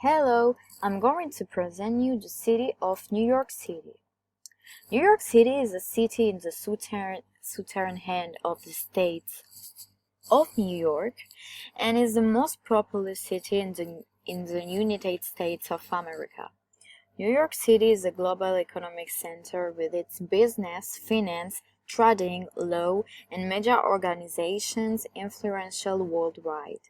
Hello, I'm going to present you the city of New York City. New York City is a city in the southern end of the state of New York and is the most populous city in the United States of America. New York City is a global economic center with its business, finance, trading, law, and media organizations influential worldwide.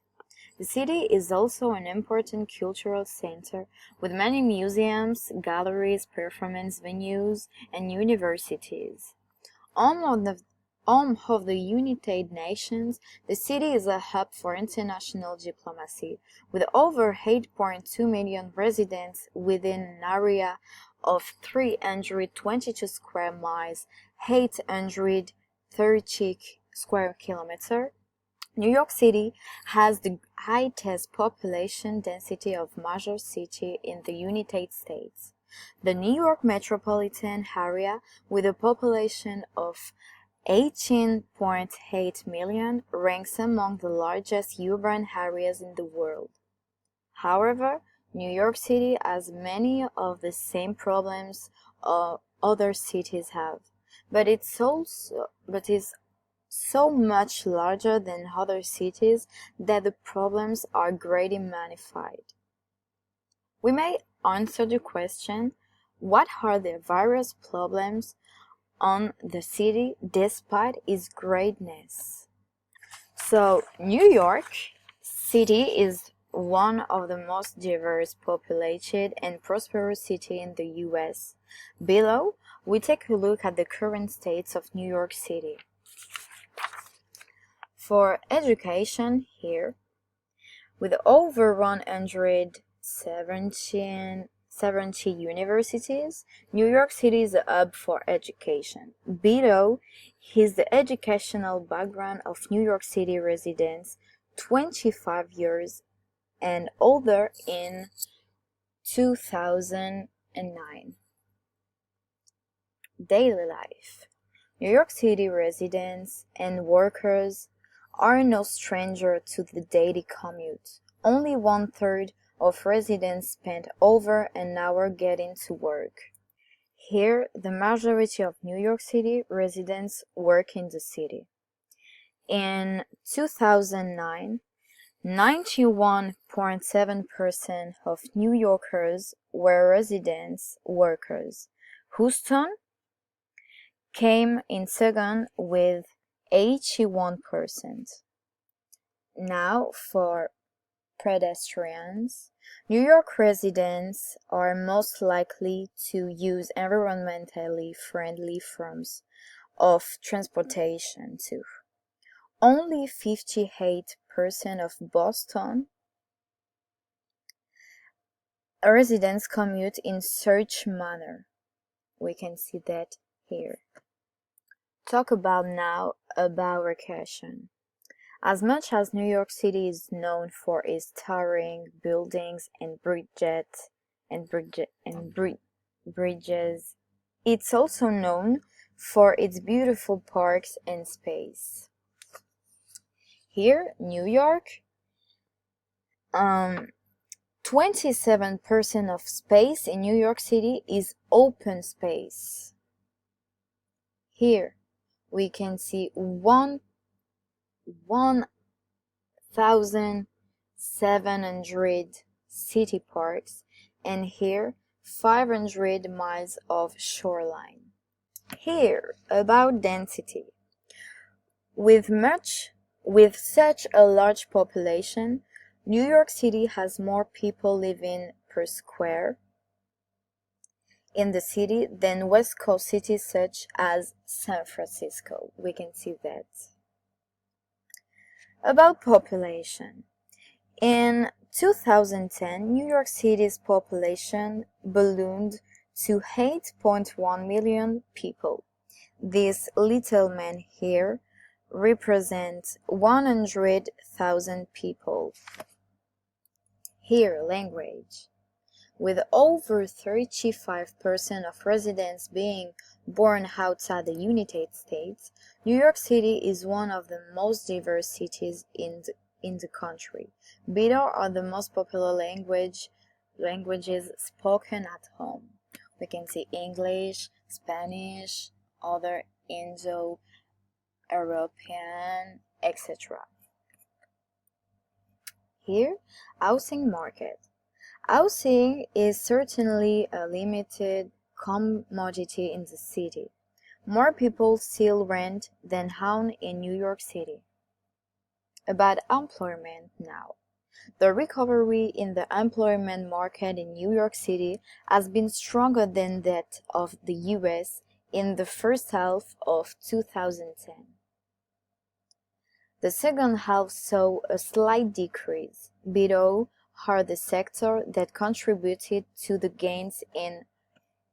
The city is also an important cultural center with many museums, galleries, performance venues, and universities. Home of the United Nations, the city is a hub for international diplomacy, with over 8.2 million residents within an area of 322 square miles, 830 square kilometers. New York City has the highest population density of major city in the United States. The New York metropolitan area, with a population of 18.8 million, ranks among the largest urban areas in the world. However, New York City has many of the same problems other cities have, but is so much larger than other cities that the problems are greatly magnified. We may answer the question, what are the various problems on the city despite its greatness? So, New York City is one of the most diverse, populated, and prosperous cities in the US. Below, we take a look at the current states of New York City. For education here, with over 170 universities, New York City is a hub for education. Below is the educational background of New York City residents 25 years and older in 2009. Daily life. New York City residents and workers are no stranger to the daily commute. Only 1/3 of residents spend over an hour getting to work. Here, the majority of New York City residents work in the city. In 2009, 91.7% of New Yorkers were residents workers. Houston came in second with 81%. Now for pedestrians. New York residents are most likely to use environmentally friendly forms of transportation too. Only 58% of Boston residents commute in such manner. We can see that here. Talk about now about recreation. As much as New York City is known for its towering buildings and bridges, it's also known for its beautiful parks and space. Here, New York, 27% of space in New York City is open space. Here, we can see 1,700 city parks, and here 500 miles of shoreline. Here, about density. With such a large population, New York City has more people living per square in the city than West Coast cities such as San Francisco. We can see that. About population. In 2010, New York City's population ballooned to 8.1 million people. This little man here represents 100,000 people. Here, language. With over 35% of residents being born outside the United States, New York City is one of the most diverse cities in the country. Below are the most popular language languages spoken at home. We can see English, Spanish, other Indo-European, etc. Here, housing market. Housing is certainly a limited commodity in the city. More people still rent than own in New York City. About employment now. The recovery in the employment market in New York City has been stronger than that of the US in the first half of 2010. The second half saw a slight decrease, below are the sector that contributed to the gains in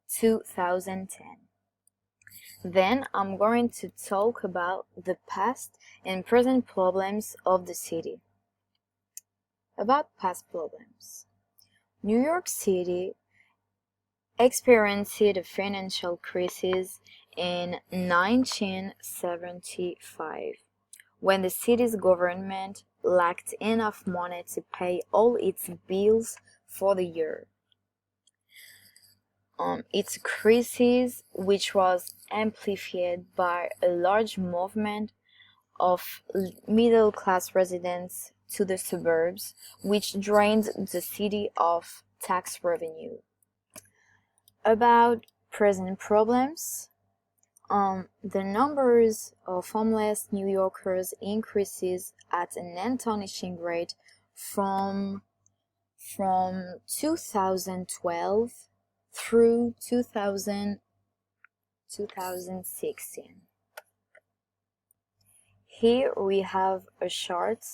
2010. Then I'm going to talk about the past and present problems of the city. About past problems. New York City experienced a financial crisis in 1975 when the city's government lacked enough money to pay all its bills for the year. Its crisis, which was amplified by a large movement of middle-class residents to the suburbs, which drained the city of tax revenue. About present problems, the numbers of homeless New Yorkers increases at an astonishing rate from 2012 through 2016. Here we have a chart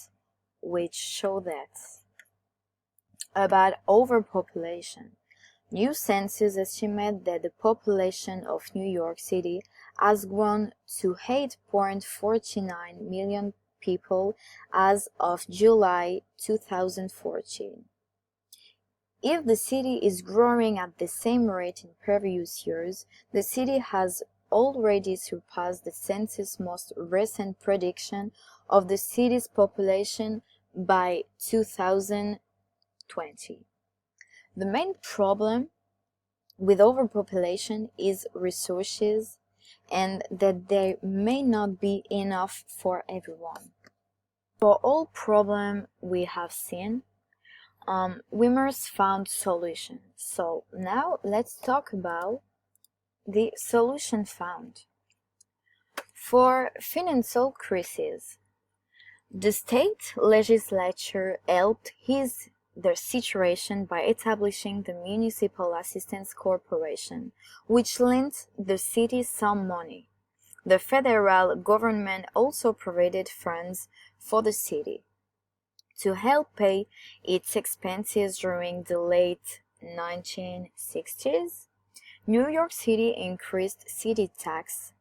which show that. About overpopulation. New census estimate that the population of New York City has grown to 8.49 million people as of July 2014. If the city is growing at the same rate in previous years, the city has already surpassed the census' most recent prediction of the city's population by 2020. The main problem with overpopulation is resources and that there may not be enough for everyone. For all problems we have seen, we must find solutions. So now let's talk about the solution found. For financial crisis, the state legislature helped ease the situation by establishing the Municipal Assistance Corporation, which lent the city some money. The federal government also provided funds for the city to help pay its expenses during the late 1960s. New York City increased city taxes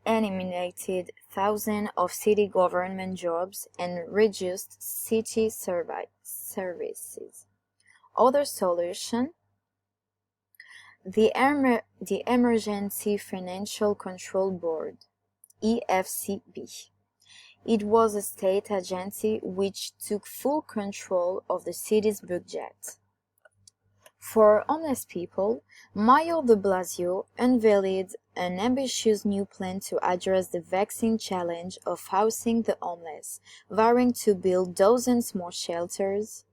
and eliminated thousands of city government jobs and reduced city services. Other solution: the Emergency Financial Control Board, EFCB. It was a state agency which took full control of the city's budget. For homeless people, Mayor de Blasio unveiled an ambitious new plan to address the vexing challenge of housing the homeless, vowing to build dozens more shelters.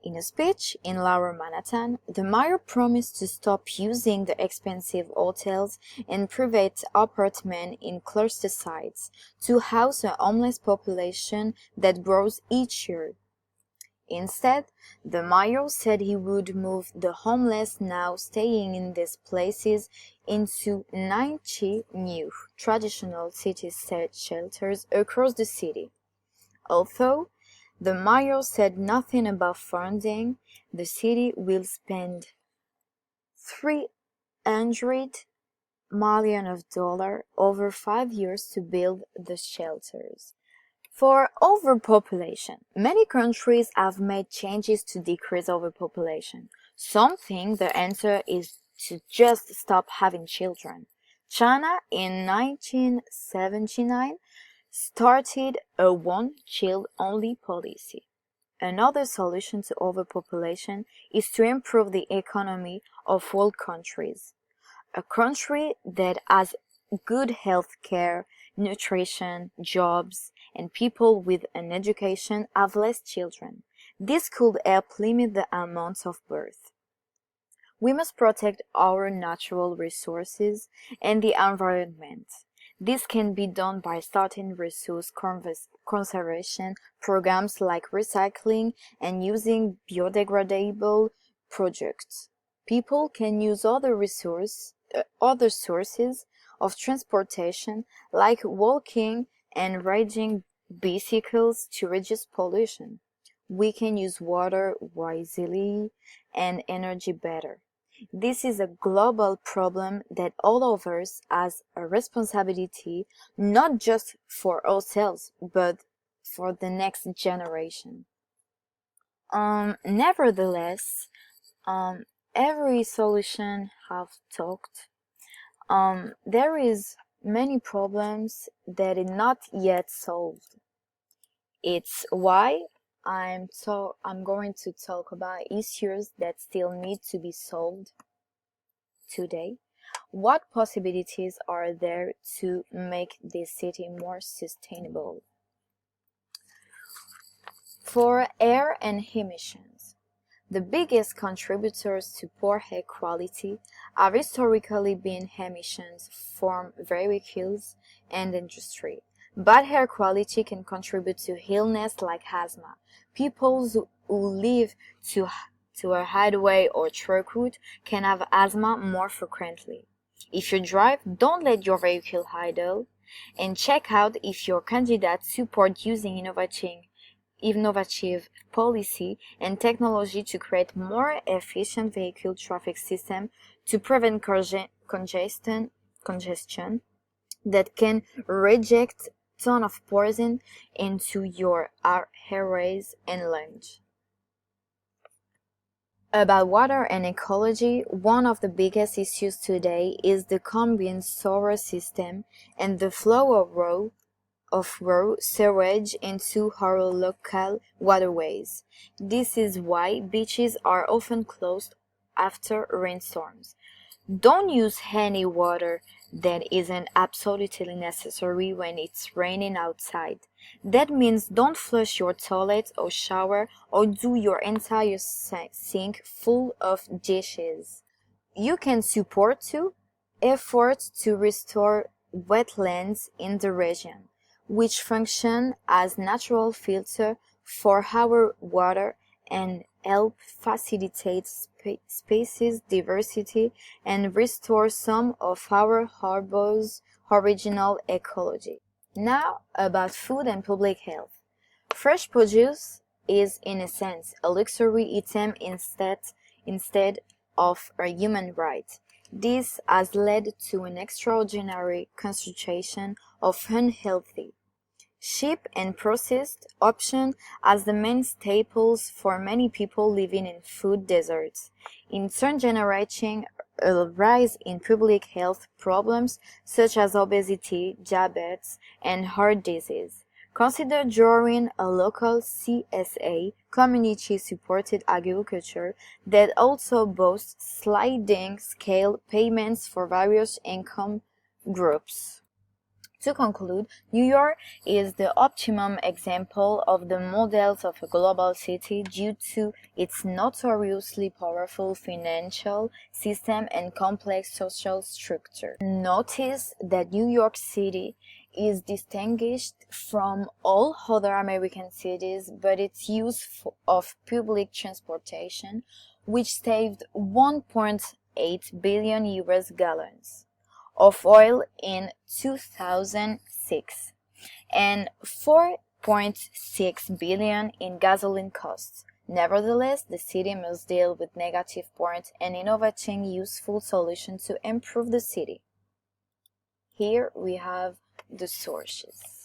In a speech in Lower Manhattan, the mayor promised to stop using the expensive hotels and private apartments in cluster sites to house a homeless population that grows each year. Instead, the mayor said he would move the homeless now staying in these places into 90 new traditional city shelters across the city. Although the mayor said nothing about funding, the city will spend $300 million over 5 years to build the shelters. For overpopulation, many countries have made changes to decrease overpopulation. Some think the answer is to just stop having children. China in 1979 started a one-child-only policy. Another solution to overpopulation is to improve the economy of all countries. A country that has good health care, nutrition, jobs, and people with an education have less children. This could help limit the amount of birth. We must protect our natural resources and the environment. This can be done by starting resource conservation programs like recycling and using biodegradable products. People can use other sources of transportation like walking and riding bicycles to reduce pollution. We can use water wisely and energy better. This is a global problem that all of us has a responsibility not just for ourselves but for the next generation. Nevertheless, every solution have talked. There is many problems that are not yet solved. It's why I'm going to talk about issues that still need to be solved today. What possibilities are there to make this city more sustainable? For air and emissions, the biggest contributors to poor air quality have historically been emissions from vehicles and industry. Bad air quality can contribute to illness like asthma. People who live to a highway or truck route can have asthma more frequently. If you drive, don't let your vehicle idle, and check out if your candidates support using innovative policy and technology to create more efficient vehicle traffic system to prevent congestion that can reject ton of poison into your airways and lungs. About water and ecology, one of the biggest issues today is the combined sewer system and the flow of raw sewage into our local waterways. This is why beaches are often closed after rainstorms. Don't use any water that isn't absolutely necessary when it's raining outside. That means don't flush your toilet or shower or do your entire sink full of dishes. You can support too efforts to restore wetlands in the region, which function as natural filter for our water and help facilitate species diversity and restore some of our harbor's original ecology. Now about food and public health. Fresh produce is in a sense a luxury item instead of a human right. This has led to an extraordinary concentration of unhealthy, cheap and processed options as the main staples for many people living in food deserts, in turn generating a rise in public health problems such as obesity, diabetes, and heart disease. Consider drawing a local CSA, community-supported agriculture, that also boasts sliding scale payments for various income groups. To conclude, New York is the optimum example of the models of a global city due to its notoriously powerful financial system and complex social structure. Notice that New York City is distinguished from all other American cities by its use of public transportation, which saved 1.8 billion US gallons of oil in 2006 and 4.6 billion in gasoline costs. Nevertheless, the city must deal with negative points and innovating useful solutions to improve the city. Here we have the sources.